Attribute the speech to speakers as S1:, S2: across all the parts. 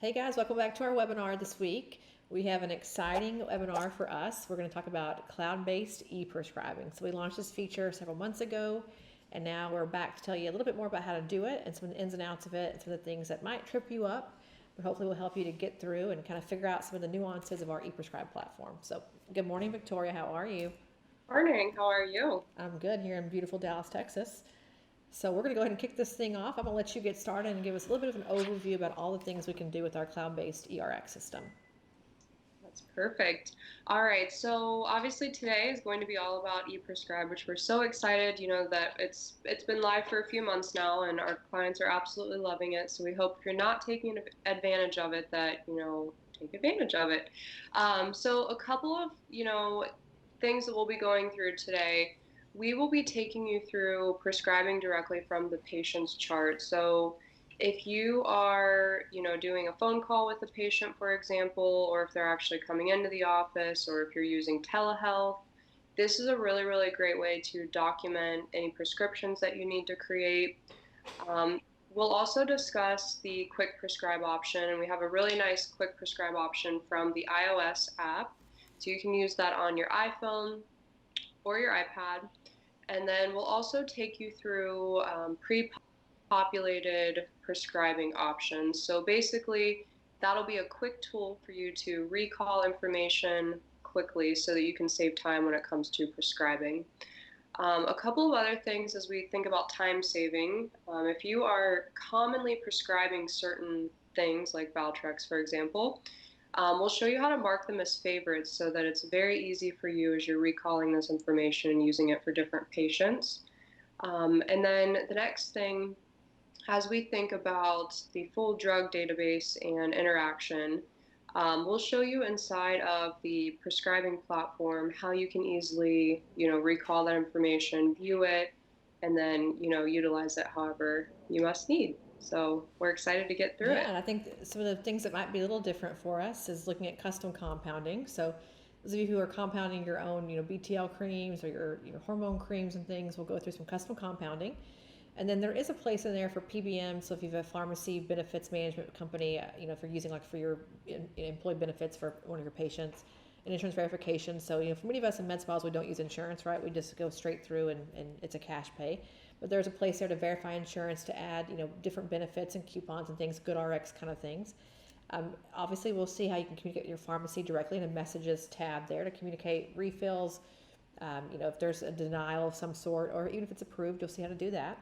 S1: Hey guys, welcome back to our webinar this week. We have an exciting webinar for us. We're going to talk about cloud-based e-prescribing. So we launched this feature several months ago, and now we're back to tell you a little bit more about how to do it and some of the ins and outs of it and some of the things that might trip you up, but hopefully will help you to get through and kind of figure out some of the nuances of our e-prescribe platform. So good morning, Victoria. How are you?
S2: Morning, how are you?
S1: I'm good here in beautiful Dallas, Texas. So we're going to go ahead and kick this thing off. I'm going to let you get started and give us a little bit of an overview about all the things we can do with our cloud-based ERX system.
S2: That's perfect. All right, so obviously today is going to be all about e-Prescribe, which we're so excited, that it's been live for a few months now and our clients are absolutely loving it. So we hope if you're not taking advantage of it that, take advantage of it. So a couple of, things that we'll be going through today. We will be taking you through prescribing directly from the patient's chart. So if you are, doing a phone call with a patient, for example, or if they're actually coming into the office, or if you're using telehealth, this is a really, really great way to document any prescriptions that you need to create. We'll also discuss the quick prescribe option, and we have a really nice quick prescribe option from the iOS app. So you can use that on your iPhone or your iPad. And then we'll also take you through pre-populated prescribing options. So basically, that'll be a quick tool for you to recall information quickly so that you can save time when it comes to prescribing. A couple of other things as we think about time saving, if you are commonly prescribing certain things like Valtrex, for example, we'll show you how to mark them as favorites so that it's very easy for you as you're recalling this information and using it for different patients. And then the next thing, as we think about the full drug database and interaction, we'll show you inside of the prescribing platform how you can easily, recall that information, view it, and then, utilize it however you must need. So we're excited to get through it.
S1: Yeah, and I think some of the things that might be a little different for us is looking at custom compounding. So those of you who are compounding your own, BTL creams or your hormone creams and things, we'll go through some custom compounding. And then there is a place in there for PBM. So if you have a pharmacy benefits management company, if you're using like for your employee benefits for one of your patients, and insurance verification. So, for many of us in med spas, we don't use insurance, right? We just go straight through and it's a cash pay. But there's a place there to verify insurance, to add, different benefits and coupons and things, good RX kind of things. Obviously, we'll see how you can communicate with your pharmacy directly in a messages tab there to communicate refills. If there's a denial of some sort, or even if it's approved, you'll see how to do that.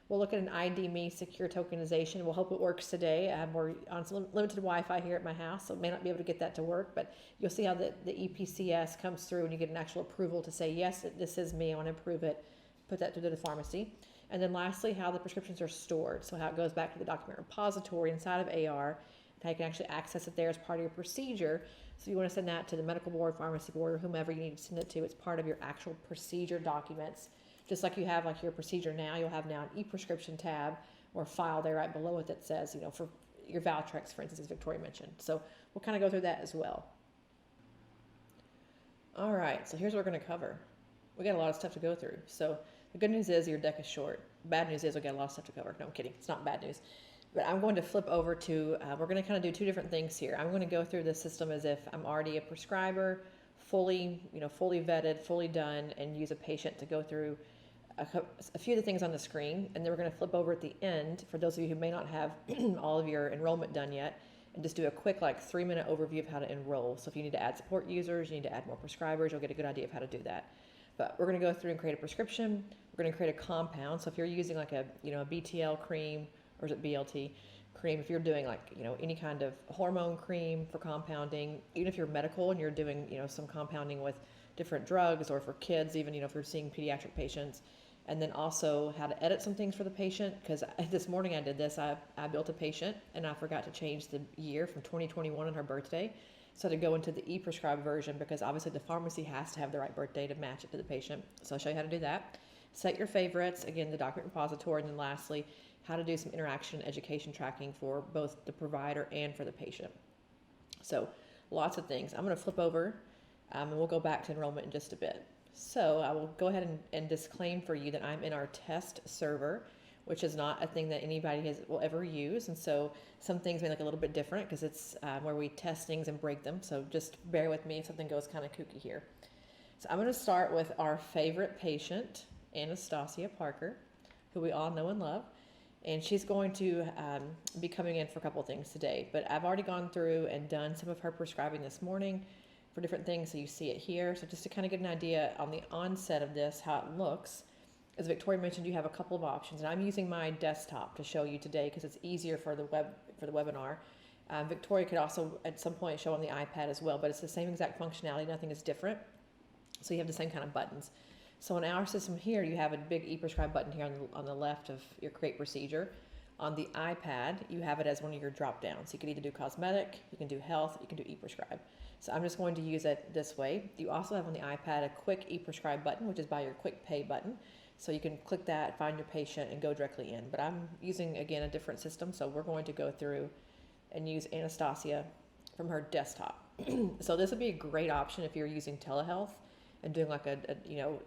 S1: We'll look at an ID.me secure tokenization. We'll hope it works today. We're on some limited Wi-Fi here at my house, so may not be able to get that to work, but you'll see how the EPCS comes through and you get an actual approval to say, yes, this is me, I want to approve it, put that through to the pharmacy. And then lastly, how the prescriptions are stored, so how it goes back to the document repository inside of AR, and how you can actually access it there as part of your procedure. So you want to send that to the medical board, pharmacy board, or whomever you need to send it to. It's part of your actual procedure documents. Just like you have like your procedure now, you'll have now an e-prescription tab or file there right below it that says, for your Valtrex, for instance, as Victoria mentioned. So we'll kind of go through that as well. All right, so here's what we're going to cover. We got a lot of stuff to go through. So the good news is your deck is short. Bad news is we got a lot of stuff to cover. No, I'm kidding. It's not bad news. But I'm going to flip over to, we're going to kind of do two different things here. I'm going to go through the system as if I'm already a prescriber, fully vetted, fully done, and use a patient to go through a few of the things on the screen, and then we're going to flip over at the end for those of you who may not have all of your enrollment done yet, and just do a quick 3-minute overview of how to enroll. So if you need to add support users, you need to add more prescribers, you'll get a good idea of how to do that. But we're going to go through and create a prescription. We're going to create a compound. So if you're using a BTL cream, or is it BLT cream, if you're doing any kind of hormone cream for compounding, even if you're medical and you're doing some compounding with different drugs, or for kids, even if you're seeing pediatric patients. And then also how to edit some things for the patient, because this morning I did this. I built a patient and I forgot to change the year from 2021 on her birthday. So to go into the e-prescribe version, because obviously the pharmacy has to have the right birthday to match it to the patient. So I'll show you how to do that. Set your favorites, again, the document repository, and then lastly, how to do some interaction and education tracking for both the provider and for the patient. So lots of things. I'm going to flip over and we'll go back to enrollment in just a bit. So I will go ahead and disclaim for you that I'm in our test server, which is not a thing that anybody will ever use. And so some things may look a little bit different because it's where we test things and break them. So just bear with me if something goes kind of kooky here. So I'm going to start with our favorite patient, Anastasia Parker, who we all know and love. And she's going to be coming in for a couple of things today. But I've already gone through and done some of her prescribing this morning for different things. So you see it here. So just to kind of get an idea on the onset of this, how it looks. As Victoria mentioned, you have a couple of options. And I'm using my desktop to show you today because it's easier for the webinar. Victoria could also at some point show on the iPad as well, but it's the same exact functionality. Nothing is different. So you have the same kind of buttons. So in our system here, you have a big e-prescribe button here on the left of your create procedure. On the iPad, you have it as one of your drop downs. You can either do cosmetic, you can do health, you can do e-prescribe. So I'm just going to use it this way. You also have on the iPad a quick e-prescribe button, which is by your quick pay button. So you can click that, find your patient, and go directly in. But I'm using, again, a different system. So we're going to go through and use Anastasia from her desktop. So this would be a great option if you're using telehealth and doing like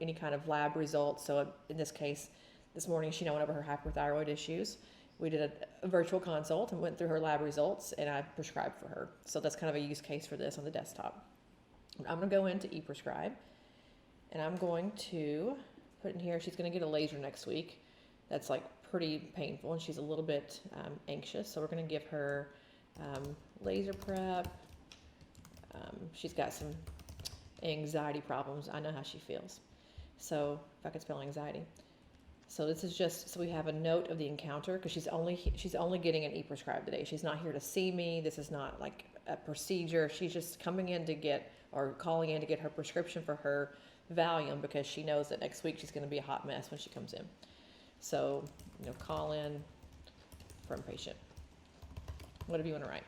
S1: any kind of lab results. So in this case, this morning she went over her hyperthyroid issues. We did a virtual consult and went through her lab results, and I prescribed for her. So that's kind of a use case for this on the desktop. I'm going to go into e-prescribe, and I'm going to put in here, she's going to get a laser next week. That's like pretty painful, and she's a little bit anxious. So we're going to give her laser prep. She's got some anxiety problems. I know how she feels. So if I could spell anxiety. So this is just, so we have a note of the encounter because she's only getting an e-prescribe today. She's not here to see me. This is not like a procedure. She's just coming in to get, or calling in to get her prescription for her Valium because she knows that next week she's going to be a hot mess when she comes in. So, call in from patient. Whatever you want to write.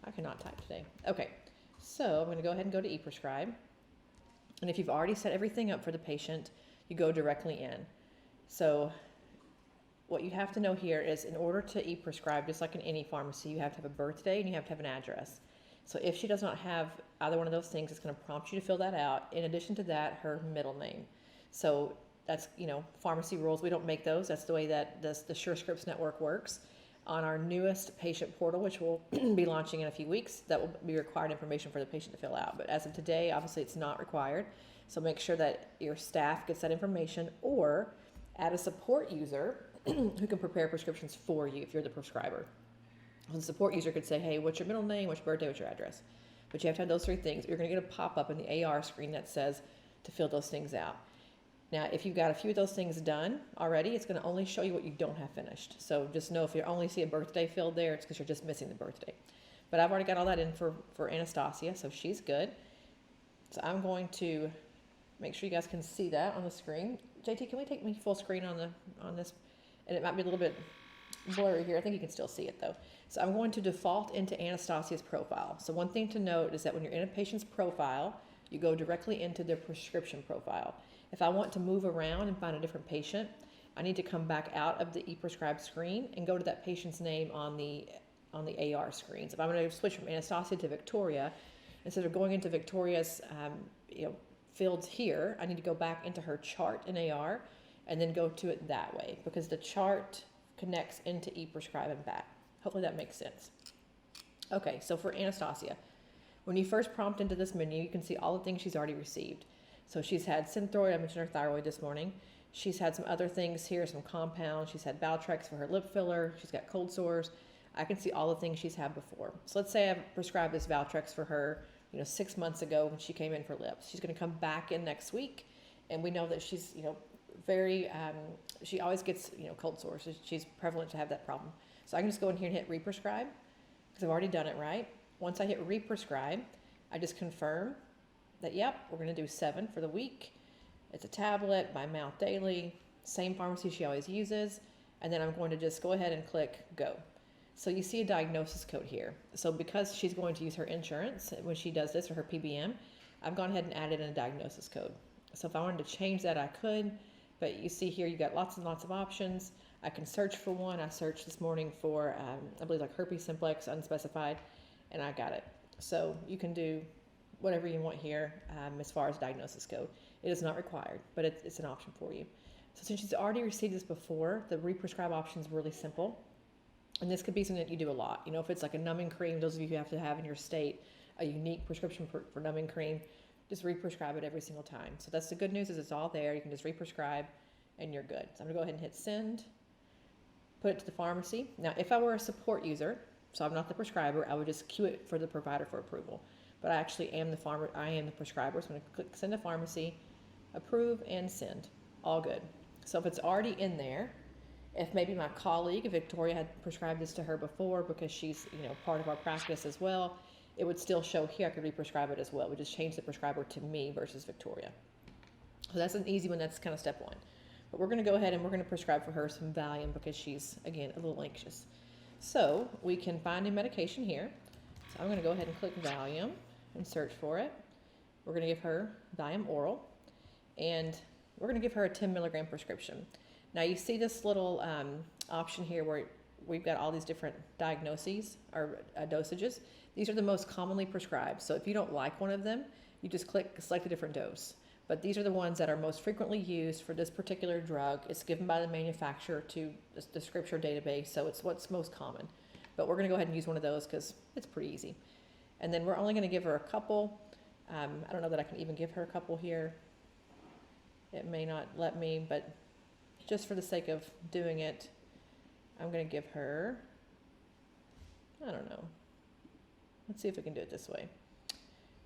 S1: I cannot type today. Okay, so I'm going to go ahead and go to e-prescribe. And if you've already set everything up for the patient, you go directly in. So what you have to know here is in order to e-prescribe, just like in any pharmacy, you have to have a birthday and you have to have an address. So if she does not have either one of those things, it's going to prompt you to fill that out. In addition to that, her middle name. So that's, pharmacy rules. We don't make those. That's the way that the SureScripts network works. On our newest patient portal, which we'll be launching in a few weeks, that will be required information for the patient to fill out. But as of today, obviously it's not required. So make sure that your staff gets that information, or add a support user who can prepare prescriptions for you if you're the prescriber. The support user could say, hey, what's your middle name, what's your birthday, what's your address? But you have to have those three things. You're going to get a pop-up in the AR screen that says to fill those things out. Now, if you've got a few of those things done already, it's going to only show you what you don't have finished. So just know if you only see a birthday filled there, it's because you're just missing the birthday. But I've already got all that in for Anastasia, so she's good. So I'm going to make sure you guys can see that on the screen. JT, can we take me full screen on this? And it might be a little bit blurry here. I think you can still see it though. So I'm going to default into Anastasia's profile. So one thing to note is that when you're in a patient's profile, you go directly into their prescription profile. If I want to move around and find a different patient, I need to come back out of the e-prescribe screen and go to that patient's name on the AR screen. So if I'm going to switch from Anastasia to Victoria, instead of going into Victoria's fields here, I need to go back into her chart in AR and then go to it that way because the chart connects into e-prescribe and back. Hopefully that makes sense. Okay, so for Anastasia, when you first prompt into this menu, you can see all the things she's already received. So she's had Synthroid, I mentioned her thyroid this morning. She's had some other things here, some compounds. She's had Valtrex for her lip filler. She's got cold sores. I can see all the things she's had before. So let's say I've prescribed this Valtrex for her 6 months ago when she came in for lips. She's going to come back in next week, and we know that she's, very, she always gets, cold sores. She's prevalent to have that problem. So I can just go in here and hit re-prescribe because I've already done it, right? Once I hit re-prescribe, I just confirm that, yep, we're going to do 7 for the week. It's a tablet by mouth daily, same pharmacy she always uses, and then I'm going to just go ahead and click go. So you see a diagnosis code here. So because she's going to use her insurance when she does this, or her PBM, I've gone ahead and added in a diagnosis code. So if I wanted to change that, I could, but you see here, you got lots and lots of options. I can search for one. I searched this morning for, I believe like herpes simplex unspecified, and I got it. So you can do whatever you want here as far as diagnosis code. It is not required, but it's an option for you. So since she's already received this before, the re-prescribe option is really simple. And this could be something that you do a lot. You know, if it's like a numbing cream, those of you who have to have in your state a unique prescription for numbing cream, just re-prescribe it every single time. So that's the good news, is it's all there. You can just re-prescribe and you're good. So I'm gonna go ahead and hit send, put it to the pharmacy. Now, if I were a support user, so I'm not the prescriber, I would just queue it for the provider for approval. But I actually am the prescriber, so I'm gonna click send to pharmacy, approve and send, all good. So if it's already in there, if maybe my colleague, if Victoria had prescribed this to her before because she's, you know, part of our practice as well, it would still show here I could re-prescribe it as well. We just change the prescriber to me versus Victoria. So that's an easy one, that's kind of step one. But we're gonna go ahead and we're gonna prescribe for her some Valium because she's, again, a little anxious. So we can find a medication here. So I'm gonna go ahead and click Valium and search for it. We're gonna give her Valium oral, and we're gonna give her a 10 milligram prescription. Now you see this little option here where we've got all these different diagnoses or dosages. These are the most commonly prescribed. So if you don't like one of them, you just select a different dose. But these are the ones that are most frequently used for this particular drug. It's given by the manufacturer to the scripture database, so it's what's most common. But we're gonna go ahead and use one of those because it's pretty easy. And then we're only gonna give her a couple. I don't know that I can even give her a couple here. It may not let me, but just for the sake of doing it, I'm going to give her, I don't know. Let's see if we can do it this way.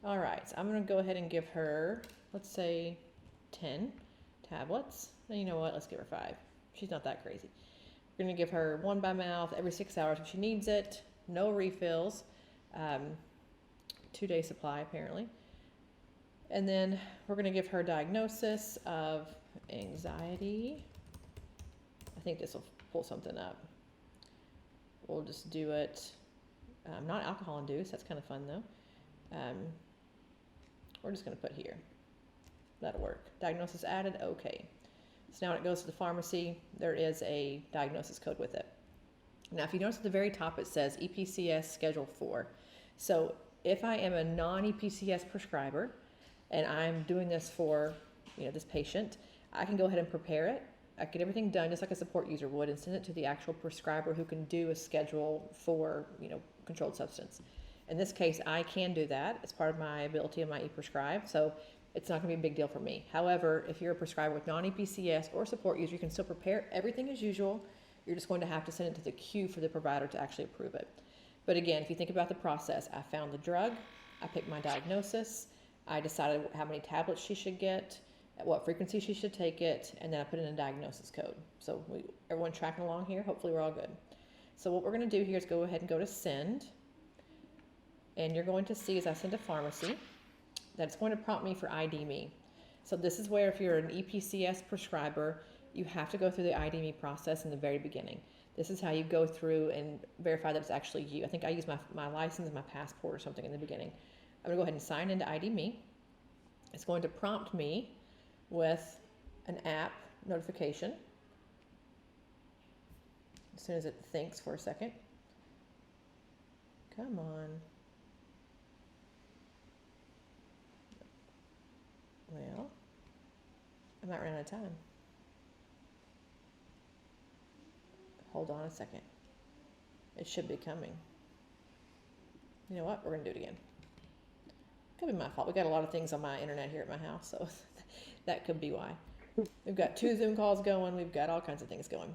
S1: All right, so I'm going to go ahead and give her, let's say 10 tablets. And you know what, let's give her 5. She's not that crazy. We're going to give her 1 by mouth every 6 hours if she needs it. No refills. 2-day supply apparently. And then we're going to give her a diagnosis of anxiety. I think this will pull something up. We'll just do it, not alcohol induced, that's kind of fun though. We're just gonna put here, that'll work. Diagnosis added, okay. So now when it goes to the pharmacy, there is a diagnosis code with it. Now if you notice at the very top it says EPCS Schedule 4. So if I am a non-EPCS prescriber and I'm doing this for, you know, this patient, I can go ahead and prepare it. I get everything done just like a support user would and send it to the actual prescriber who can do a schedule for, you know, controlled substance. In this case, I can do that. It's part of my ability of my e-prescribe, so it's not going to be a big deal for me. However, if you're a prescriber with non-EPCS or support user, you can still prepare everything as usual. You're just going to have to send it to the queue for the provider to actually approve it. But again, if you think about the process, I found the drug, I picked my diagnosis, I decided how many tablets she should get, at what frequency she should take it, and then I put in a diagnosis code. So everyone tracking along here? Hopefully we're all good. So what we're going to do here is go ahead and go to send. And you're going to see as I send to pharmacy that it's going to prompt me for ID me. So this is where if you're an EPCS prescriber, you have to go through the ID me process in the very beginning. This is how you go through and verify that it's actually you. I think I use my license and my passport or something in the beginning. I'm going to go ahead and sign into ID me. It's going to prompt me with an app notification as soon as it thinks for a second. Come on. Well, I might run out of time. Hold on a second. It should be coming. You know what? We're going to do it again. Could be my fault. We got a lot of things on my internet here at my house, so that could be why. We've got 2 Zoom calls going. We've got all kinds of things going.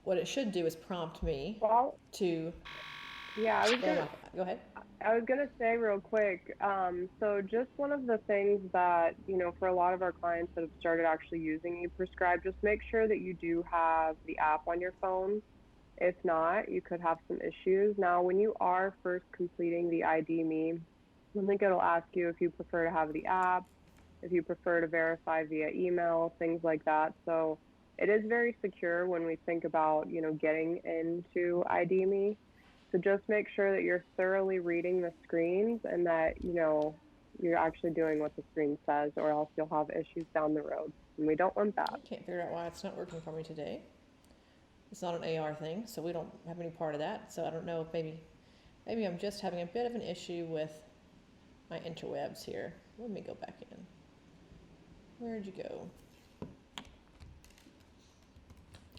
S1: What it should do is prompt me to.
S3: Yeah,
S1: go ahead.
S3: I was gonna say real quick. So just one of the things that, you know, for a lot of our clients that have started actually using e-Prescribe, just make sure that you do have the app on your phone. If not, you could have some issues. Now, when you are first completing the ID Me, I think it'll ask you if you prefer to have the app, if you prefer to verify via email, things like that. So it is very secure when we think about, you know, getting into ID Me. So just make sure that you're thoroughly reading the screens and that, you know, you're actually doing what the screen says, or else you'll have issues down the road. And we don't want that.
S1: I can't figure out why it's not working for me today. It's not an AR thing, so we don't have any part of that. So I don't know if maybe I'm just having a bit of an issue with my interwebs here. Let me go back in. Where'd you go?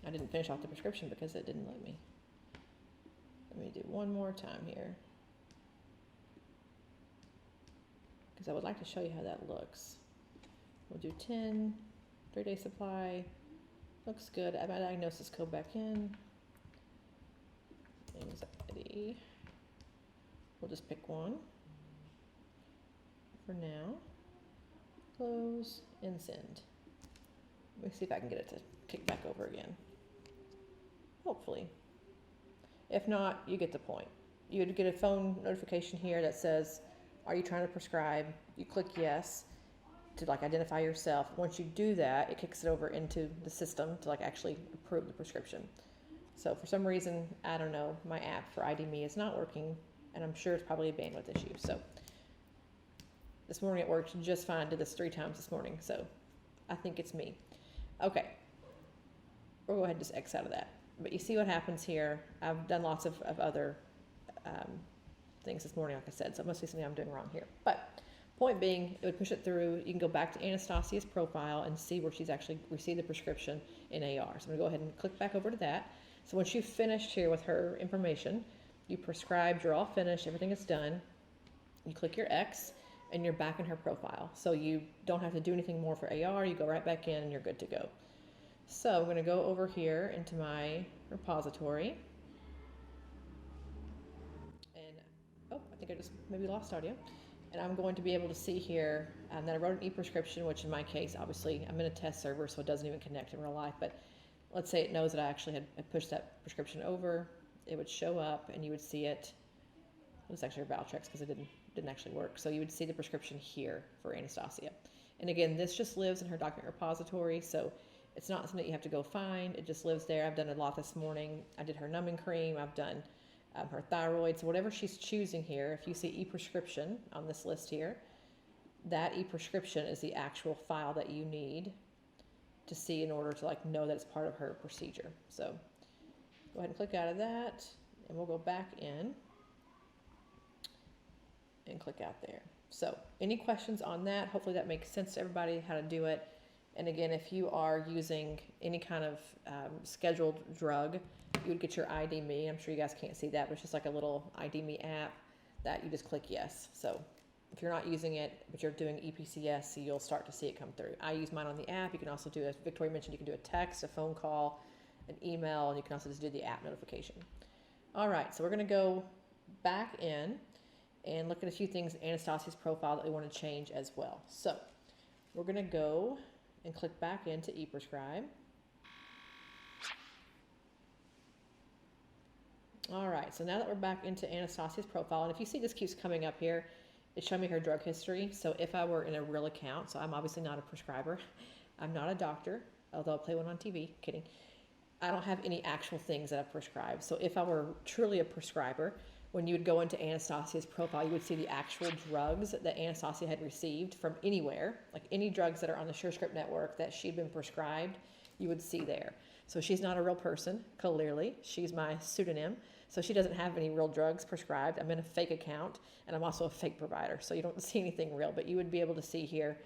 S1: I didn't finish off the prescription because it didn't let me. Let me do one more time here, because I would like to show you how that looks. We'll do 10, 3-day supply. Looks good. Add my diagnosis code back in. Anxiety. We'll just pick one for now. Close and send. Let me see if I can get it to kick back over again. Hopefully. If not, you get the point. You would get a phone notification here that says, are you trying to prescribe? You click yes to like identify yourself. Once you do that, it kicks it over into the system to like actually approve the prescription. So for some reason, I don't know, my app for ID.me is not working, and I'm sure it's probably a bandwidth issue. So this morning it worked just fine. I did this 3 times this morning, so I think it's me. Okay, we'll go ahead and just X out of that. But you see what happens here. I've done lots of other things this morning, like I said, so it must be something I'm doing wrong here. But point being, it would push it through. You can go back to Anastasia's profile and see where she's actually received the prescription in AR. So I'm gonna go ahead and click back over to that. So once you've finished here with her information, you prescribed, you're all finished, everything is done. You click your X and you're back in her profile. So you don't have to do anything more for AR, you go right back in and you're good to go. So I'm gonna go over here into my repository. And, oh, I think I just maybe lost audio. And I'm going to be able to see here that I wrote an e-prescription, which in my case, obviously, I'm in a test server, so it doesn't even connect in real life. But let's say it knows that I actually had pushed that prescription over. It would show up, and you would see it. It was actually a Valtrex because it didn't actually work. So you would see the prescription here for Anastasia. And again, this just lives in her document repository, so it's not something that you have to go find. It just lives there. I've done a lot this morning. I did her numbing cream. I've done her thyroid. So whatever she's choosing here, if you see e-prescription on this list here, that e-prescription is the actual file that you need to see in order to like know that it's part of her procedure. So go ahead and click out of that, and we'll go back in and click out there. So any questions on that? Hopefully that makes sense to everybody how to do it. And again, if you are using any kind of scheduled drug, you would get your ID.me. I'm sure you guys can't see that, but it's just like a little ID.me app that you just click yes. So if you're not using it, but you're doing EPCS, so you'll start to see it come through. I use mine on the app. You can also do, as Victoria mentioned, you can do a text, a phone call, an email, and you can also just do the app notification. All right, so we're going to go back in and look at a few things in Anastasia's profile that we want to change as well. So we're going to go and click back into e-Prescribe. All right, so now that we're back into Anastasia's profile, and if you see this keeps coming up here, it's showing me her drug history. So if I were in a real account, so I'm obviously not a prescriber, I'm not a doctor, although I play one on TV, kidding. I don't have any actual things that I've prescribed. So if I were truly a prescriber, when you would go into Anastasia's profile, you would see the actual drugs that Anastasia had received from anywhere, like any drugs that are on the SureScript network that she'd been prescribed, you would see there. So she's not a real person, clearly. She's my pseudonym. So she doesn't have any real drugs prescribed. I'm in a fake account, and I'm also a fake provider. So you don't see anything real, but you would be able to see here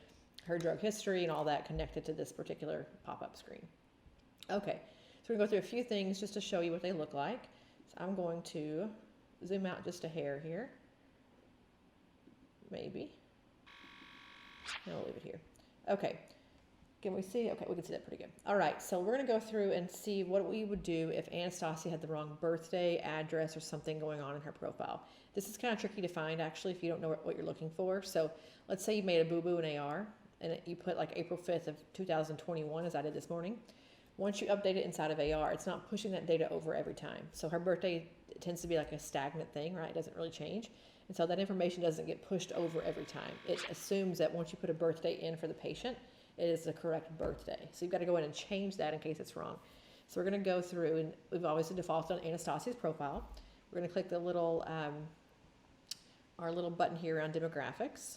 S1: her drug history and all that connected to this particular pop-up screen. Okay, so we're going to go through a few things just to show you what they look like. So I'm going to zoom out just a hair here. Maybe. No, I'll leave it here. Okay. Can we see? Okay, we can see that pretty good. All right, so we're going to go through and see what we would do if Anastasia had the wrong birthday, address, or something going on in her profile. This is kind of tricky to find, actually, if you don't know what you're looking for. So let's say you made a boo-boo in AR, and you put like April 5th of 2021, as I did this morning. Once you update it inside of AR, it's not pushing that data over every time. So her birthday tends to be like a stagnant thing, right? It doesn't really change. And so that information doesn't get pushed over every time. It assumes that once you put a birthday in for the patient, it is the correct birthday. So you've got to go in and change that in case it's wrong. So we're going to go through, and we've obviously defaulted on Anastasia's profile. We're going to click the little, our little button here around demographics.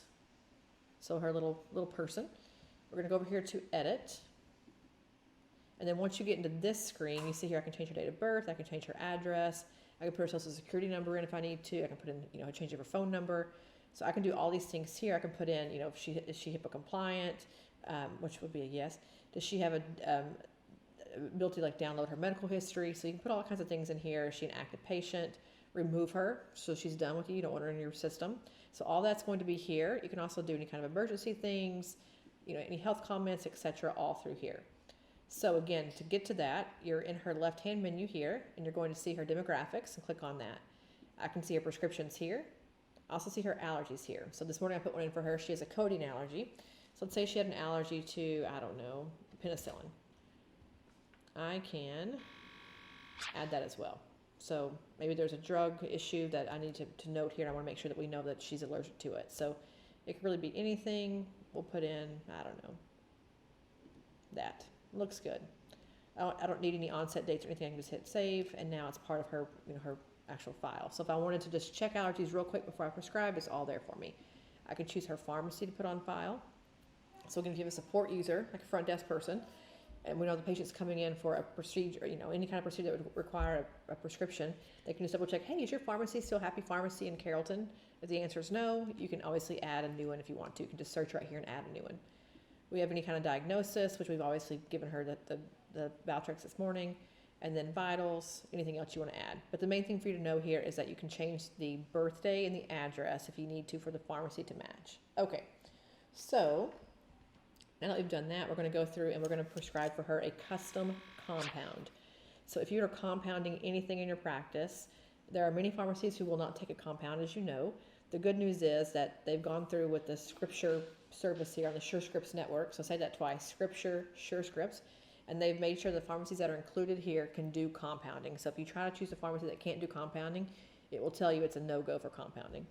S1: So her little person. We're going to go over here to edit. And then once you get into this screen, you see here I can change her date of birth, I can change her address, I can put her social security number in if I need to, I can put in, a change of her phone number. So I can do all these things here. I can put in, is she HIPAA compliant, which would be a yes. Does she have ability to like download her medical history. So you can put all kinds of things in here. Is she an active patient? Remove her so she's done with you. You don't want her in your system. So all that's going to be here. You can also do any kind of emergency things, any health comments, etc., all through here. So again, to get to that, you're in her left-hand menu here, and you're going to see her demographics, and click on that. I can see her prescriptions here. I also see her allergies here. So this morning I put one in for her. She has a codeine allergy. So let's say she had an allergy to, I don't know, penicillin. I can add that as well. So maybe there's a drug issue that I need to note here. I want to make sure that we know that she's allergic to it. So it could really be anything. We'll put in, I don't know, that. Looks good. I don't need any onset dates or anything. I can just hit save, and now it's part of her, her actual file. So if I wanted to just check allergies real quick before I prescribe, it's all there for me. I can choose her pharmacy to put on file. So again, if you have a support user, like a front desk person, and we know the patient's coming in for a procedure, any kind of procedure that would require a prescription, they can just double check, hey, is your pharmacy still Happy Pharmacy in Carrollton? If the answer is no, you can obviously add a new one if you want to. You can just search right here and add a new one. We have any kind of diagnosis, which we've obviously given her the Valtrex this morning, and then vitals, anything else you want to add. But the main thing for you to know here is that you can change the birthday and the address if you need to for the pharmacy to match. Okay, so now that we've done that, we're going to go through and we're going to prescribe for her a custom compound. So if you're compounding anything in your practice, there are many pharmacies who will not take a compound, as you know. The good news is that they've gone through with the Scripture service here on the SureScripts network. So say that twice, Scripture, SureScripts. And they've made sure the pharmacies that are included here can do compounding. So if you try to choose a pharmacy that can't do compounding, it will tell you it's a no-go for compounding.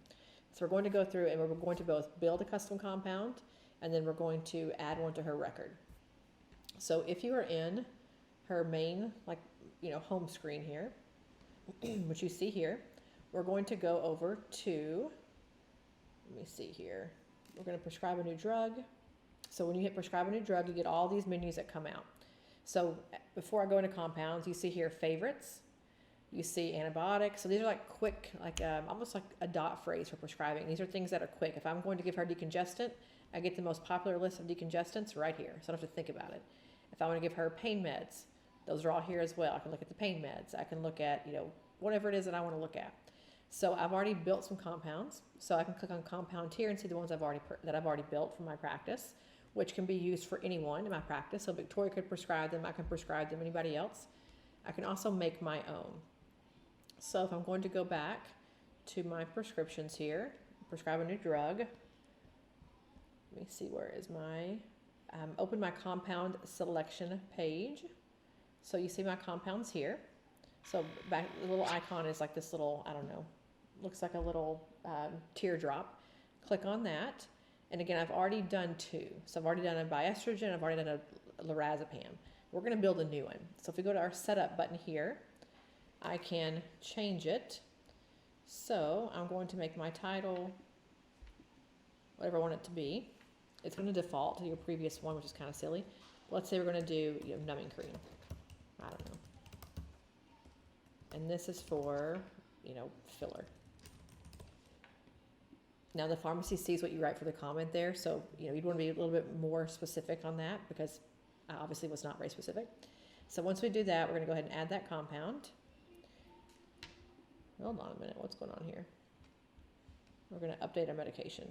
S1: So we're going to go through and we're going to both build a custom compound, and then we're going to add one to her record. So if you are in her main, home screen here, which you see here, we're going to go over to, let me see here, we're going to prescribe a new drug. So when you hit prescribe a new drug, you get all these menus that come out. So before I go into compounds, you see here favorites, you see antibiotics. So these are like quick, almost like a dot phrase for prescribing. These are things that are quick. If I'm going to give her decongestant, I get the most popular list of decongestants right here. So I don't have to think about it. If I want to give her pain meds, those are all here as well. I can look at the pain meds. I can look at, whatever it is that I want to look at. So I've already built some compounds. So I can click on compound here and see the ones that I've already built for my practice, which can be used for anyone in my practice. So Victoria could prescribe them. I can prescribe them. Anybody else? I can also make my own. So if I'm going to go back to my prescriptions here, prescribe a new drug. Let me see, where is my, open my compound selection page. So you see my compounds here. So back, the little icon is like this little, looks like a little teardrop. Click on that. And again, I've already done two. So I've already done a 𝘼𝙭estrogen, I've already done a 𝘠𝙍𝑚. We're going to build a new one. So if we go to our setup button here, I can change it. So I'm going to make my title whatever I want it to be. It's going to default to your previous one, which is kind of silly. But let's say we're going to do numbing cream. I don't know. And this is for, filler. Now the pharmacy sees what you write for the comment there, so you'd want to be a little bit more specific on that because I obviously was not very specific. So once we do that, we're going to go ahead and add that compound. Hold on a minute, what's going on here? We're going to update our medication.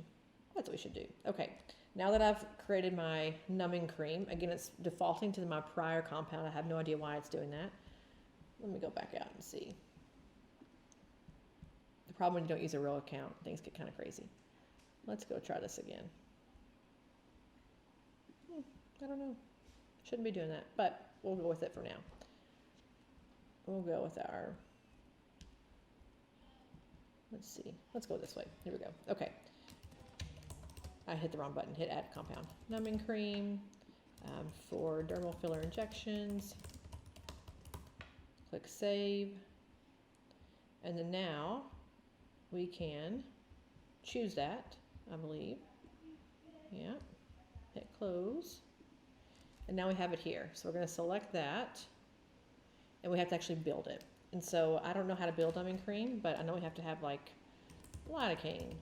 S1: That's what we should do. Okay, now that I've created my numbing cream, again, it's defaulting to my prior compound. I have no idea why it's doing that. Let me go back out and see. The problem when you don't use a real account, things get kind of crazy. Let's go try this again. I don't know. Shouldn't be doing that, but we'll go with it for now. We'll go with our, let's see. Let's go this way. Here we go. Okay. I hit the wrong button. Hit add compound. Numbing cream for dermal filler injections. Click save. And then now we can choose that, I believe. Yeah. Hit close. And now we have it here. So we're going to select that. And we have to actually build it. And so I don't know how to build numbing cream, but I know we have to have like lidocaine.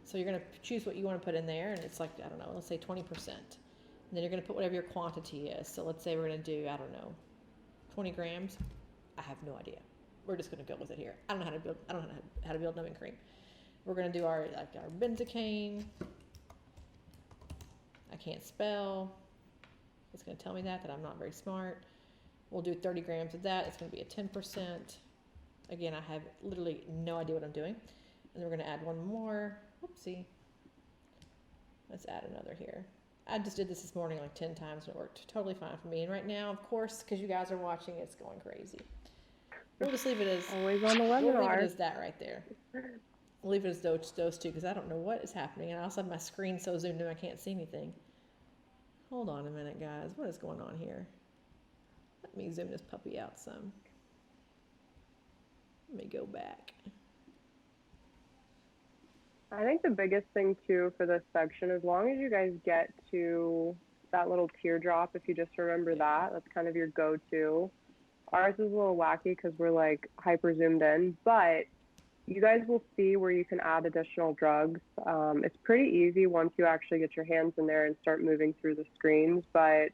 S1: So you're going to choose what you want to put in there. And it's like, let's say 20%. And then you're going to put whatever your quantity is. So let's say we're going to do, 20 grams. I have no idea. We're just going to go with it here. I don't know how to build. I don't know how to build numbing cream. We're going to do our benzocaine. I can't spell. It's going to tell me that I'm not very smart. We'll do 30 grams of that. It's going to be a 10%. Again, I have literally no idea what I'm doing. And then we're going to add one more. Whoopsie. Let's add another here. I just did this morning like 10 times and it worked totally fine for me. And right now, of course, because you guys are watching, it's going crazy. We'll just leave it as
S3: always on the webinar.
S1: We'll leave it as that right there. We'll leave it as those two because I don't know what is happening. And I also have my screen so zoomed in I can't see anything. Hold on a minute, guys. What is going on here? Let me zoom this puppy out some. Let me go back.
S3: I think the biggest thing too for this section, as long as you guys get to that little teardrop, if you just remember that's kind of your go-to. Ours is a little wacky because we're like hyper zoomed in, but you guys will see where you can add additional drugs. It's pretty easy once you actually get your hands in there and start moving through the screens, but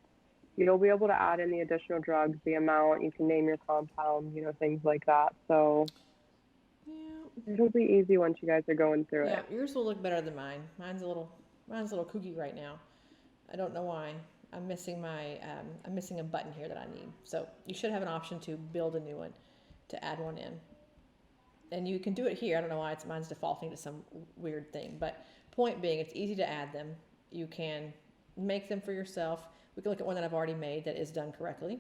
S3: you'll be able to add in the additional drugs, the amount, you can name your compound, things like that. So yeah, it'll be easy once you guys are going through it.
S1: Yeah, yours will look better than mine. Mine's a little kooky right now. I don't know why. I'm missing I'm missing a button here that I need. So you should have an option to build a new one, to add one in. And you can do it here. I don't know why mine's defaulting to some weird thing. But point being, it's easy to add them. You can make them for yourself. We can look at one that I've already made that is done correctly.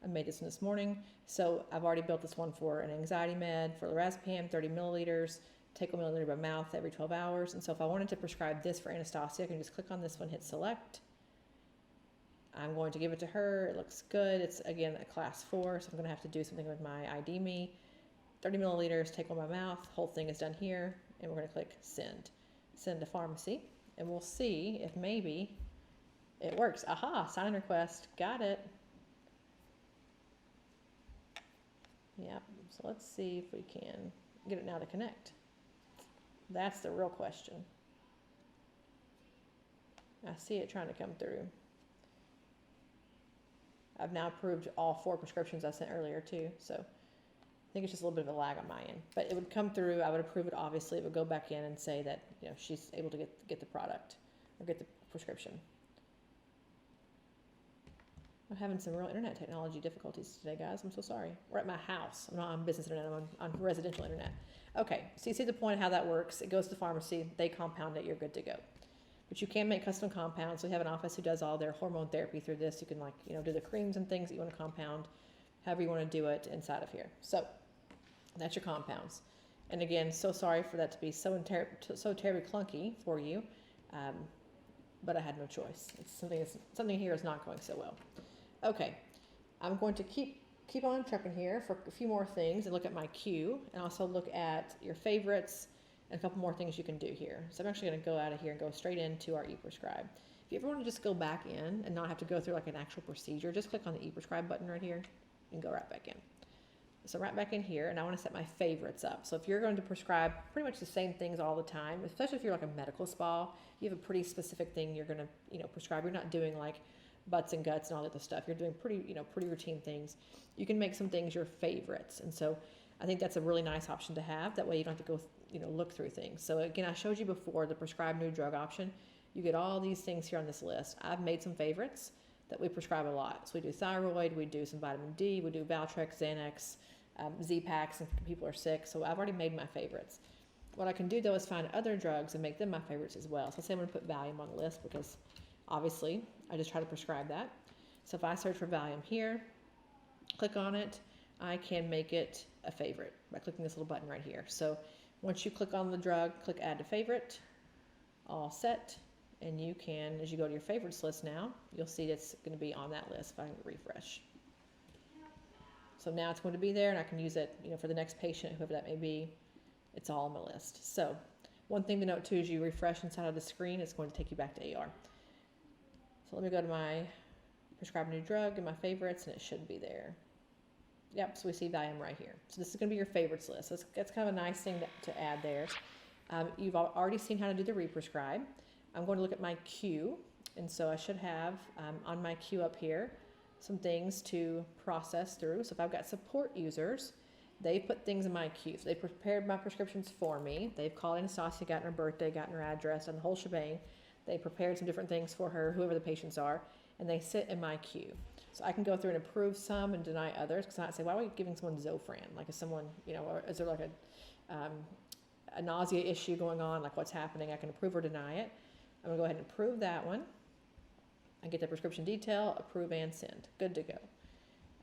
S1: I made this one this morning. So I've already built this one for an anxiety med, for lorazepam, 30 milliliters, take 1 milliliter by mouth every 12 hours. And so if I wanted to prescribe this for Anastasia, I can just click on this one, hit select. I'm going to give it to her. It looks good. It's, again, a class 4, so I'm going to have to do something with my ID.me. 30 milliliters, take one by mouth. Whole thing is done here. And we're going to click send. Send to pharmacy. And we'll see if maybe it works. Aha, sign request. Got it. Yep. So let's see if we can get it now to connect. That's the real question. I see it trying to come through. I've now approved all 4 prescriptions I sent earlier too, so I think it's just a little bit of a lag on my end. But it would come through, I would approve it obviously, it would go back in and say that she's able to get the product or get the prescription. I'm having some real internet technology difficulties today, guys. I'm so sorry. We're at my house. I'm not on business internet, I'm on residential internet. Okay, so you see the point of how that works. It goes to the pharmacy, they compound it, you're good to go. But you can make custom compounds. We have an office who does all their hormone therapy through this. You can do the creams and things that you want to compound, however you want to do it inside of here. So that's your compounds. And again, so sorry for that to be so terribly clunky for you, but I had no choice. It's something here is not going so well. Okay, I'm going to keep on trucking here for a few more things and look at my queue and also look at your favorites and a couple more things you can do here. So I'm actually going to go out of here and go straight into our e-Prescribe. If you ever want to just go back in and not have to go through like an actual procedure, just click on the e-Prescribe button right here and go right back in. So right back in here, and I want to set my favorites up. So if you're going to prescribe pretty much the same things all the time, especially if you're like a medical spa, you have a pretty specific thing you're going to prescribe. You're not doing like butts and guts and all that other stuff. You're doing pretty routine things. You can make some things your favorites. And so I think that's a really nice option to have. That way you don't have to go look through things. So again, I showed you before the prescribe new drug option. You get all these things here on this list. I've made some favorites that we prescribe a lot. So we do thyroid, we do some vitamin D, we do Valtrex, Xanax, Z-Packs, and people are sick. So I've already made my favorites. What I can do though is find other drugs and make them my favorites as well. So let's say I'm going to put Valium on the list because obviously I just try to prescribe that. So if I search for Valium here, click on it, I can make it a favorite by clicking this little button right here. So once you click on the drug, click add to favorite, all set, and you can, as you go to your favorites list now, you'll see it's going to be on that list if I refresh. So now it's going to be there and I can use it, for the next patient, whoever that may be. It's all on my list. So one thing to note too is you refresh inside of the screen, it's going to take you back to AR. So let me go to my prescribe new drug and my favorites and it should be there. Yep, so we see Valium right here. So this is going to be your favorites list. So that's kind of a nice thing to add there. You've already seen how to do the re-prescribe. I'm going to look at my queue. And so I should have on my queue up here. some things to process through. So if I've got support users, they put things in my queue. So they prepared my prescriptions for me. They've called Anastasia, gotten her birthday, gotten her address, and the whole shebang. They prepared some different things for her, whoever the patients are, and they sit in my queue. So I can go through and approve some and deny others, because I might say, why are we giving someone Zofran? Like, is someone, or is there like a nausea issue going on? Like, what's happening? I can approve or deny it. I'm gonna go ahead and approve that one. I get the prescription detail, approve and send. Good to go.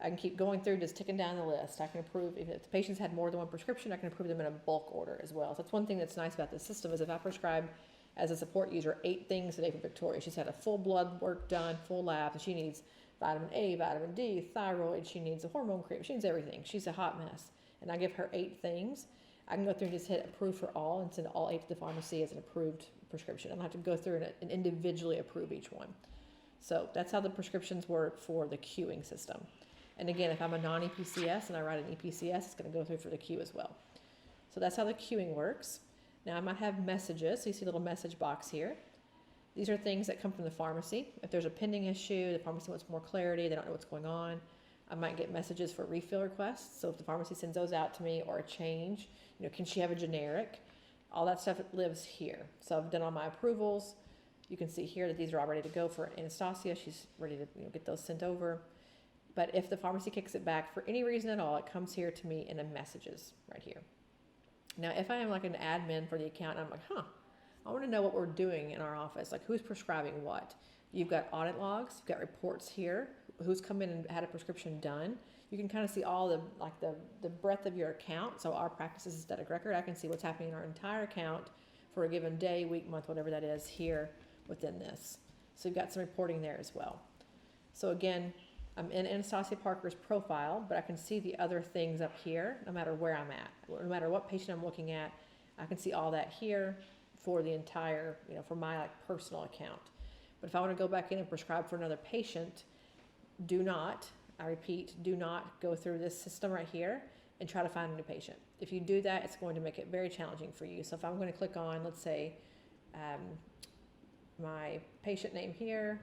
S1: I can keep going through, just ticking down the list. I can approve, if the patient's had more than one prescription, I can approve them in a bulk order as well. So that's one thing that's nice about this system, is if I prescribe as a support user 8 things today for Victoria, she's had a full blood work done, full lab, and she needs vitamin A, vitamin D, thyroid, she needs a hormone cream, she needs everything. She's a hot mess. And I give her 8 things. I can go through and just hit approve for all and send all 8 to the pharmacy as an approved prescription. I don't have to go through and individually approve each one. So that's how the prescriptions work for the queuing system. And again, if I'm a non-EPCS and I write an EPCS, it's going to go through for the queue as well. So that's how the queuing works. Now I might have messages. So you see a little message box here. These are things that come from the pharmacy. If there's a pending issue, the pharmacy wants more clarity, they don't know what's going on, I might get messages for refill requests. So if the pharmacy sends those out to me, or a change, can she have a generic? All that stuff lives here. So I've done all my approvals. You can see here that these are all ready to go for Anastasia. She's ready to get those sent over. But if the pharmacy kicks it back for any reason at all, it comes here to me in a messages right here. Now, if I am like an admin for the account, I'm like, I want to know what we're doing in our office, like who's prescribing what. You've got audit logs, you've got reports here, who's come in and had a prescription done. You can kind of see all the breadth of your account. So our practice is aesthetic record. I can see what's happening in our entire account for a given day, week, month, whatever that is here within this. So you've got some reporting there as well. So again, I'm in Anastasia Parker's profile, but I can see the other things up here no matter where I'm at. No matter what patient I'm looking at, I can see all that here for the entire, for my personal account. But if I want to go back in and prescribe for another patient, do not go through this system right here and try to find a new patient. If you do that, it's going to make it very challenging for you. So if I'm going to click on, let's say, my patient name here,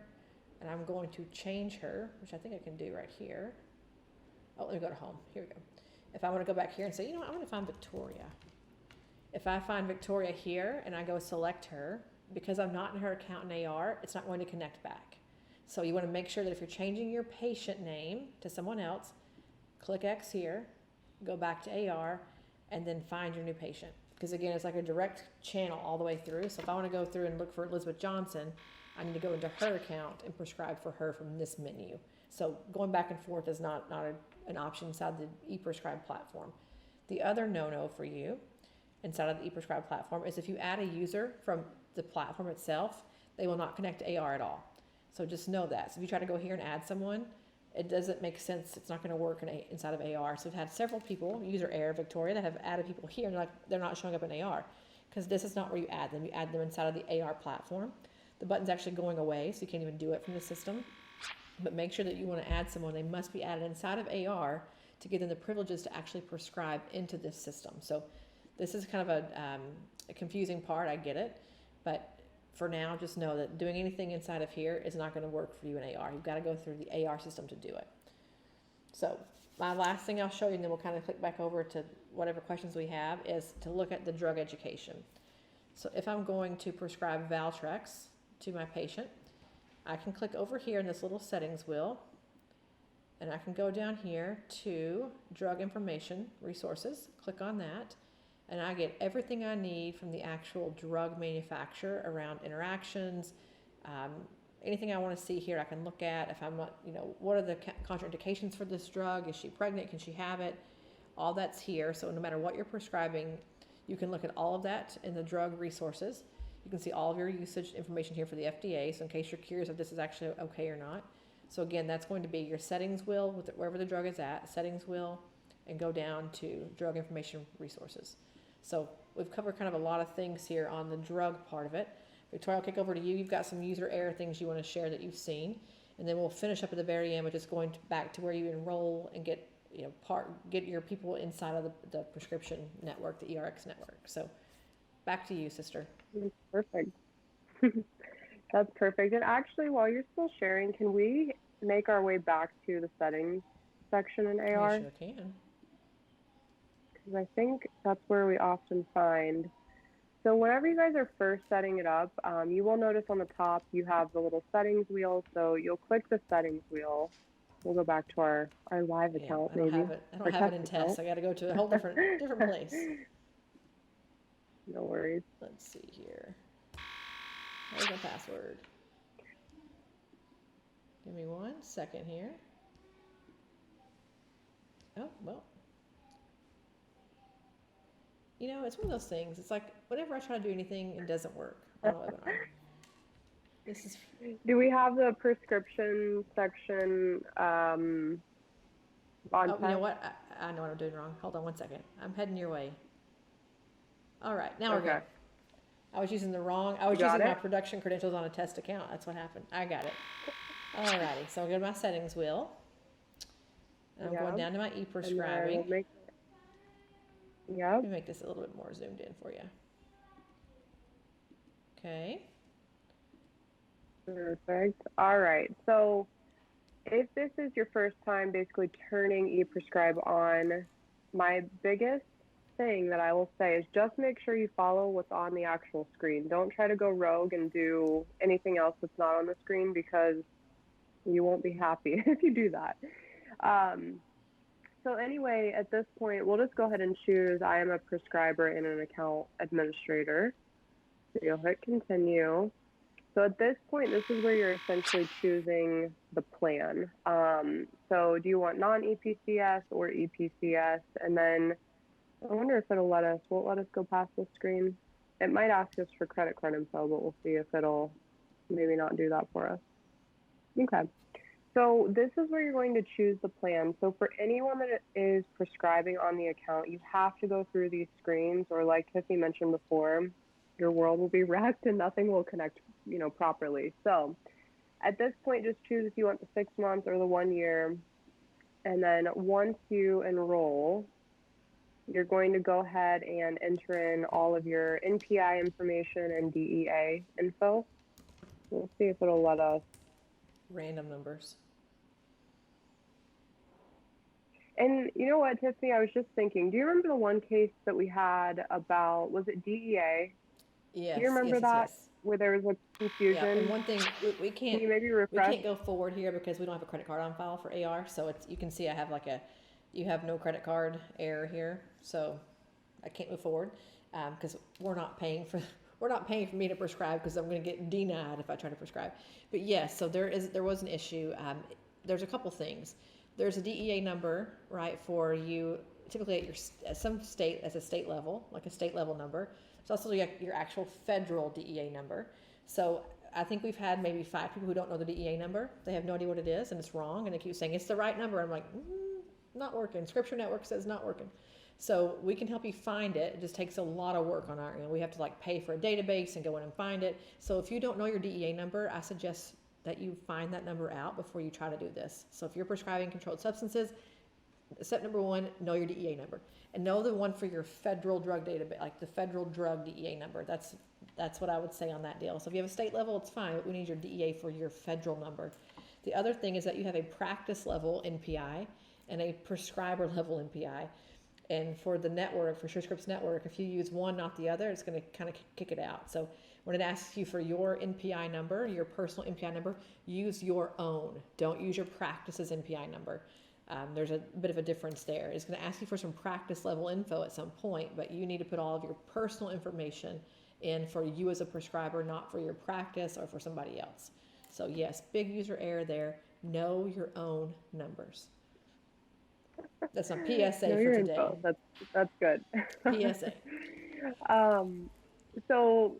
S1: and I'm going to change her, which I think I can do right here. Oh, let me go to home. Here we go. If I want to go back here and say, I want to find Victoria. If I find Victoria here and I go select her, because I'm not in her account in AR, it's not going to connect back. So you want to make sure that if you're changing your patient name to someone else, click X here, go back to AR, and then find your new patient. Because again, it's like a direct channel all the way through. So if I want to go through and look for Elizabeth Johnson, I need to go into her account and prescribe for her from this menu. So going back and forth is not an option inside the e-Prescribe platform. The other no-no for you inside of the e-Prescribe platform is if you add a user from the platform itself, they will not connect to AR at all. So just know that. So if you try to go here and add someone, it doesn't make sense. It's not going to work inside of AR. So we've had several people, user error, Victoria, that have added people here and they're not showing up in AR because this is not where you add them. You add them inside of the AR platform. The button's actually going away, so you can't even do it from the system. But make sure that you want to add someone. They must be added inside of AR to give them the privileges to actually prescribe into this system. So this is kind of a confusing part. I get it. But for now, just know that doing anything inside of here is not going to work for you in AR. You've got to go through the AR system to do it. So my last thing I'll show you, and then we'll kind of click back over to whatever questions we have, is to look at the drug education. So if I'm going to prescribe Valtrex to my patient, I can click over here in this little settings wheel, and I can go down here to drug information resources, click on that, and I get everything I need from the actual drug manufacturer around interactions, anything I want to see here I can look at. If I'm not, what are the contraindications for this drug? Is she pregnant? Can she have it? All that's here. So no matter what you're prescribing, you can look at all of that in the drug resources. You can see all of your usage information here for the FDA, so in case you're curious if this is actually okay or not. So again, that's going to be your settings wheel, wherever the drug is at, settings wheel, and go down to drug information resources. So we've covered kind of a lot of things here on the drug part of it. Victoria, I'll kick over to you. You've got some user error things you want to share that you've seen, and then we'll finish up at the very end with just going back to where you enroll and get your people inside of the prescription network, the ERX network. So back to you, sister.
S3: Perfect. That's perfect. And actually, while you're still sharing, can we make our way back to the settings section in
S1: You
S3: AR?
S1: sure can.
S3: Because I think that's where we often find. So whenever you guys are first setting it up, you will notice on the top you have the little settings wheel. So you'll click the settings wheel. We'll go back to our live
S1: Yeah,
S3: account,
S1: I don't
S3: maybe.
S1: have it. I don't
S3: Our
S1: have it
S3: test
S1: in
S3: account.
S1: test. I got to go to a whole different place.
S3: No worries.
S1: Let's see here. There's my password. Give me 1 second here. Oh, well. You know, it's one of those things. It's like whenever I try to do anything, it doesn't work on a webinar. This is.
S3: Do we have the prescription section on
S1: Oh, you know
S3: test?
S1: what? I know what I'm doing wrong. Hold on 1 second. I'm heading your way. All right, now we're good. I was using my production credentials on a test account. That's what happened. I got it. Alrighty, so I'll go to my settings wheel. And I'm going down to my e-prescribing. Let me make this a little bit more zoomed in for you. Okay.
S3: Perfect. All right. So if this is your first time basically turning e-prescribe on, my biggest thing that I will say is just make sure you follow what's on the actual screen. Don't try to go rogue and do anything else that's not on the screen, because you won't be happy if you do that. So anyway, at this point, we'll just go ahead and choose I am a prescriber and an account administrator. So you'll hit continue. So at this point, this is where you're essentially choosing the plan. So do you want non-EPCS or EPCS? And then I wonder if it'll won't let us go past this screen. It might ask us for credit card info, but we'll see if it'll maybe not do that for us. Okay. So this is where you're going to choose the plan. So for anyone that is prescribing on the account, you have to go through these screens, or like Tiffany mentioned before, your world will be wrecked and nothing will connect, properly. So at this point, just choose if you want the 6 months or the 1 year. And then once you enroll, you're going to go ahead and enter in all of your NPI information and DEA info. We'll see if it'll let us.
S1: Random numbers.
S3: And you know what, Tiffany, I was just thinking, do you remember the one case that we had about, was it DEA?
S1: Yes.
S3: Do you remember that?
S1: Yes.
S3: Where there was a confusion?
S1: Yeah, and one thing, we can't,
S3: can you maybe refresh?
S1: We can't go forward here because we don't have a credit card on file for AR. So you can see I have you have no credit card error here. So I can't move forward because we're not paying for me to prescribe, because I'm going to get denied if I try to prescribe. But yes, so there was an issue. There's a couple things. There's a DEA number, right, for you typically at some state, as a state level, like a state level number. There's also your actual federal DEA number. So I think we've had maybe 5 people who don't know the DEA number. They have no idea what it is, and it's wrong, and they keep saying it's the right number. I'm like, not working. Scripture Network says not working. So we can help you find it. It just takes a lot of work on our end. We have to pay for a database and go in and find it. So if you don't know your DEA number, I suggest that you find that number out before you try to do this. So if you're prescribing controlled substances, step number 1, know your DEA number, and know the one for your federal drug database, like the federal drug DEA number. That's what I would say on that deal. So if you have a state level, it's fine, but we need your DEA for your federal number. The other thing is that you have a practice level NPI and a prescriber level NPI. And for the network, for SureScripts network, if you use one, not the other, it's going to kind of kick it out. So when it asks you for your NPI number, your personal NPI number, use your own. Don't use your practice's NPI number. There's a bit of a difference there. It's going to ask you for some practice level info at some point, but you need to put all of your personal information in for you as a prescriber, not for your practice or for somebody else. So yes, big user error there. Know your own numbers. That's a PSA
S3: know
S1: for
S3: your
S1: today.
S3: Info. That's good.
S1: PSA.
S3: So,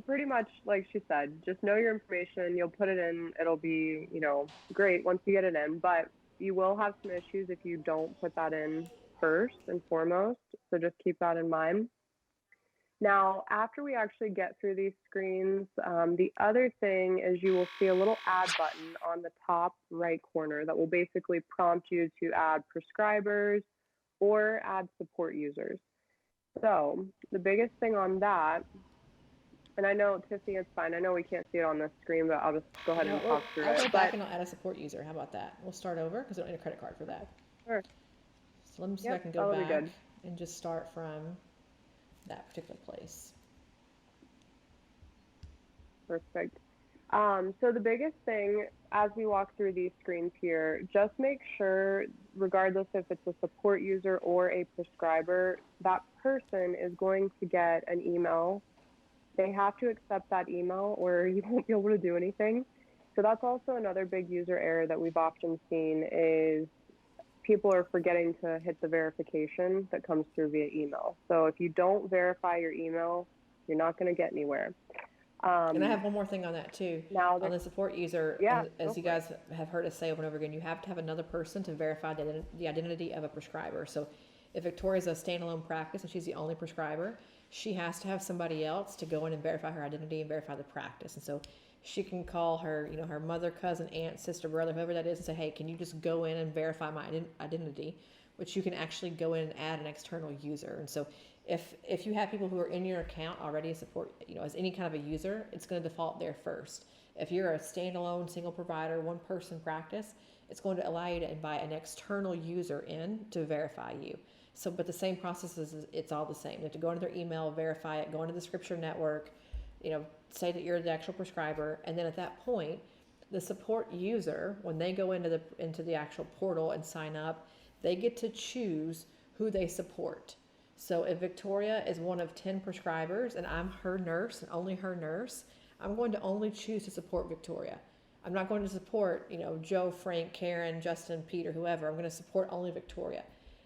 S3: pretty much like she said, just know your information. You'll put it in. It'll be, great once you get it in. But you will have some issues if you don't put that in first and foremost. So just keep that in mind. Now, after we actually get through these screens, the other thing is you will see a little add button on the top right corner that will basically prompt you to add prescribers or add support users. So the biggest thing on that And I know, Tiffany, it's fine. I know we can't see it on the screen, but I'll just go ahead and talk through
S1: I'll
S3: it.
S1: go back and I'll add a support user. How about that? We'll start over because I don't need a credit card for that.
S3: Sure.
S1: So let me see if I
S3: Yep,
S1: can go
S3: that'll be
S1: back
S3: good.
S1: and just start from that particular place.
S3: Perfect. So the biggest thing as we walk through these screens here, just make sure, regardless if it's a support user or a prescriber, that person is going to get an email. They have to accept that email or you won't be able to do anything. So that's also another big user error that we've often seen is people are forgetting to hit the verification that comes through via email. So if you don't verify your email, you're not going to get anywhere.
S1: And I have one more thing on that too.
S3: Now
S1: On the support user,
S3: Yeah,
S1: as you guys have heard us say over and over again, you have to have another person to verify the identity of a prescriber. So if Victoria's a standalone practice and she's the only prescriber, she has to have somebody else to go in and verify her identity and verify the practice. And so she can call her, you know, her mother, cousin, aunt, sister, brother, whoever that is, and say, hey, can you just go in and verify my identity? Which you can actually go in and add an external user. And so if you have people who are in your account already as support, you know, as any kind of a user, it's going to default there first. If you're a standalone single provider, one person practice, it's going to allow you to invite an external user in to verify you. So, but the same process is, it's all the same. You have to go into their email, verify it, go into the Scripture network, you know, say that you're the actual prescriber, and then at that point, the support user, when they go into the actual portal and sign up, they get to choose who they support. So if Victoria is one of 10 prescribers and I'm her nurse and only her nurse, I'm going to only choose to support Victoria. I'm not going to support, you know, Joe, Frank, Karen, Justin, Peter, whoever. I'm going to support only Victoria.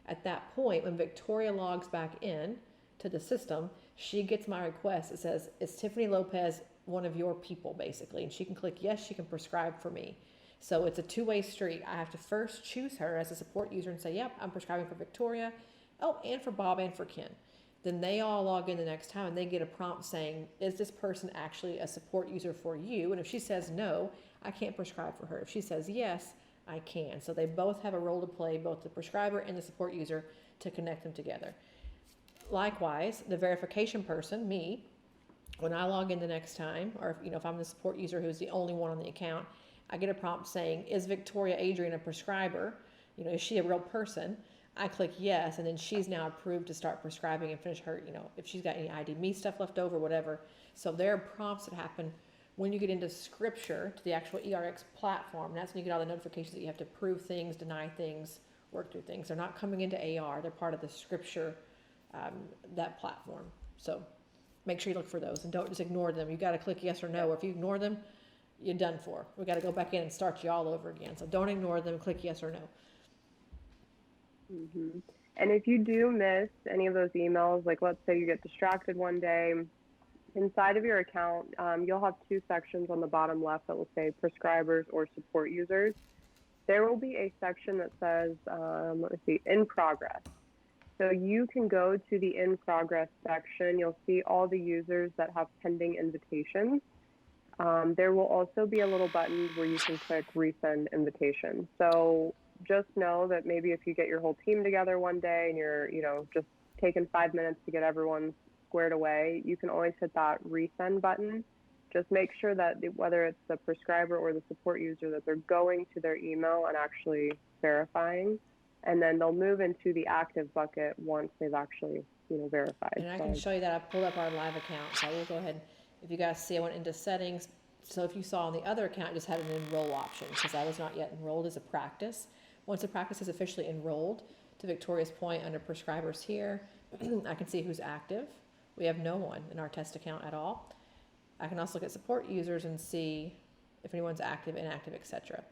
S1: At that point, when Victoria logs back in to the system, she gets my request. It says, is Tiffany Lopez one of your people, basically? And she can click yes, she can prescribe for me. So it's a two-way street. I have to first choose her as a support user and say, yep, I'm prescribing for Victoria. Oh, and for Bob and for Ken. Then they all log in the next time and they get a prompt saying, is this person actually a support user for you? And if she says no, I can't prescribe for her. If she says yes, I can. So they both have a role to play, both the prescriber and the support user, to connect them together. Likewise, the verification person, me, when I log in the next time, or if I'm the support user who's the only one on the account, I get a prompt saying, is Victoria Adrian a prescriber? Is she a real person? I click yes, and then she's now approved to start prescribing and finish her, if she's got any ID.me stuff left over, whatever. So there are prompts that happen when you get into Scripture to the actual ERX platform. That's when you get all the notifications that you have to approve things, deny things, work through things. They're not coming into AR. They're part of the Scripture, that platform. So make sure you look for those and don't just ignore them. You got to click yes or no. Or if you ignore them, you're done for. We got to go back in and start you all over again. So don't ignore them. Click yes or no.
S3: Mm-hmm. And if you do miss any of those emails, like let's say you get distracted one day, inside of your account, you'll have two sections on the bottom left that will say prescribers or support users. There will be a section that says, in progress. So you can go to the in progress section. You'll see all the users that have pending invitations. There will also be a little button where you can click resend invitation. So just know that maybe if you get your whole team together one day and you're, just taking 5 minutes to get everyone squared away, you can always hit that resend button. Just make sure that whether it's the prescriber or the support user, that they're going to their email and actually verifying, and then they'll move into the active bucket once they've actually, verified.
S1: And I can show you that. I pulled up our live account, so I will go ahead. If you guys see, I went into settings. So if you saw on the other account, it just had an enroll option because I was not yet enrolled as a practice. Once a practice is officially enrolled, to Victoria's point, under prescribers here, I can see who's active. We have no one in our test account at all. I can also look at support users and see if anyone's active, inactive, etc.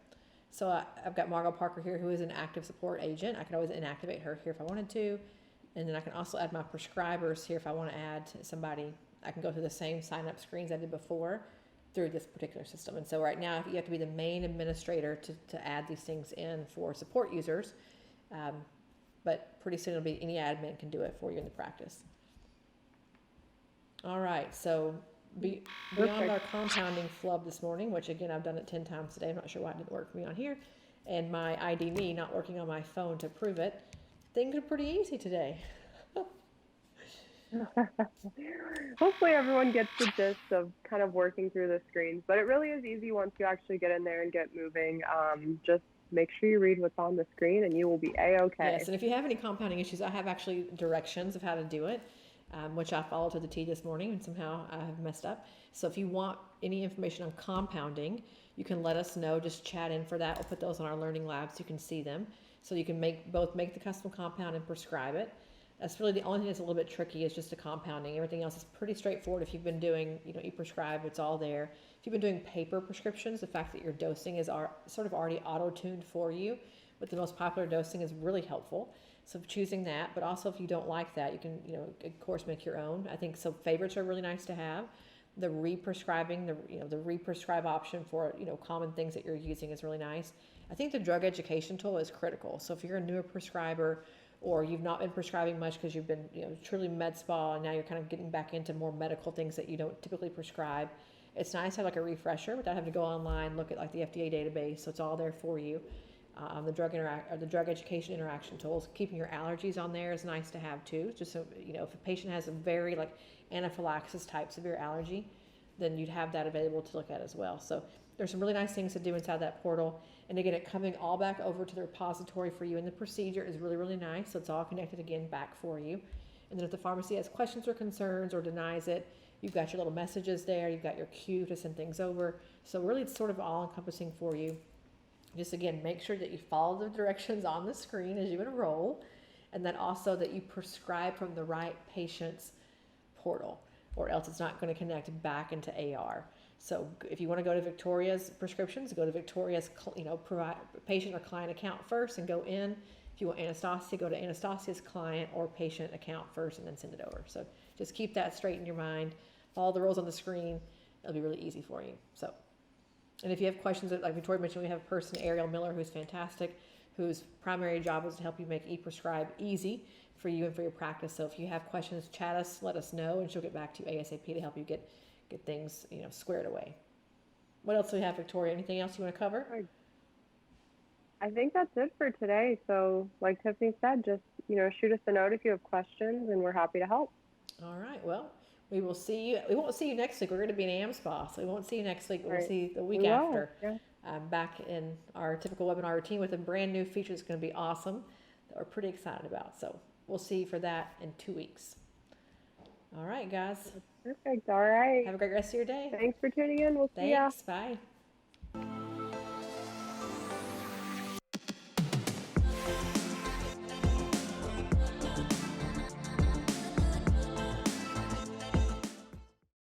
S1: So I've got Margot Parker here, who is an active support agent. I could always inactivate her here if I wanted to. And then I can also add my prescribers here if I want to add somebody. I can go through the same sign-up screens I did before through this particular system. And so right now, you have to be the main administrator to add these things in for support users. But pretty soon it'll be any admin can do it for you in the practice. All right, so beyond our compounding flub this morning, which again, I've done it 10 times today. I'm not sure why it didn't work for me on here. And my ID.me not working on my phone to prove it. Things are pretty easy today.
S3: Hopefully everyone gets the gist of kind of working through the screens, but it really is easy once you actually get in there and get moving. Just make sure you read what's on the screen and you will be A-okay.
S1: Yes, and if you have any compounding issues, I have actually directions of how to do it, which I followed to the T this morning, and somehow I have messed up. So if you want any information on compounding, you can let us know. Just chat in for that. We'll put those on our learning labs so you can see them. So you can make the custom compound and prescribe it. That's really the only thing that's a little bit tricky is just the compounding. Everything else is pretty straightforward. If you've been doing, e-prescribe, it's all there. If you've been doing paper prescriptions, the fact that your dosing is sort of already auto-tuned for you with the most popular dosing is really helpful. So choosing that, but also if you don't like that, you can, of course, make your own. I think so. Favorites are really nice to have. The re-prescribing, the re-prescribe option for, common things that you're using is really nice. I think the drug education tool is critical. So if you're a newer prescriber or you've not been prescribing much because you've been, truly med spa and now you're kind of getting back into more medical things that you don't typically prescribe, it's nice to have like a refresher without having to go online, look at like the FDA database. So it's all there for you. The drug education interaction tools, keeping your allergies on there is nice to have too. Just so, if a patient has a very like anaphylaxis type severe allergy, then you'd have that available to look at as well. So there's some really nice things to do inside that portal. And again, it coming all back over to the repository for you in the procedure is really, really nice. So it's all connected again back for you. And then if the pharmacy has questions or concerns or denies it, you've got your little messages there. You've got your queue to send things over. So really it's sort of all encompassing for you. Just again, make sure that you follow the directions on the screen as you enroll, and then also that you prescribe from the right patient's portal, or else it's not going to connect back into AR. So if you want to go to Victoria's prescriptions, go to Victoria's patient or client account first and go in. If you want Anastasia, go to Anastasia's client or patient account first and then send it over. So just keep that straight in your mind. Follow the rules on the screen. It'll be really easy for you. So. And if you have questions, like Victoria mentioned, we have a person, Ariel Miller, who's fantastic, whose primary job is to help you make e-prescribe easy for you and for your practice. So if you have questions, chat us, let us know, and she'll get back to you ASAP to help you get things, squared away. What else do we have, Victoria? Anything else you want to cover?
S3: I think that's it for today. So like Tiffany said, just, shoot us a note if you have questions, and we're happy to help.
S1: All right. Well, we will see you. We won't see you next week. We're going to be in AMSPA, so we won't see you next week. We'll see you the week after.
S3: Yeah.
S1: Back in our typical webinar routine with a brand new feature that's going to be awesome that we're pretty excited about. So we'll see you for that in 2 weeks. All right, guys.
S3: Perfect. All right.
S1: Have a great rest of your day.
S3: Thanks for tuning in. We'll see ya.
S1: Thanks. Bye.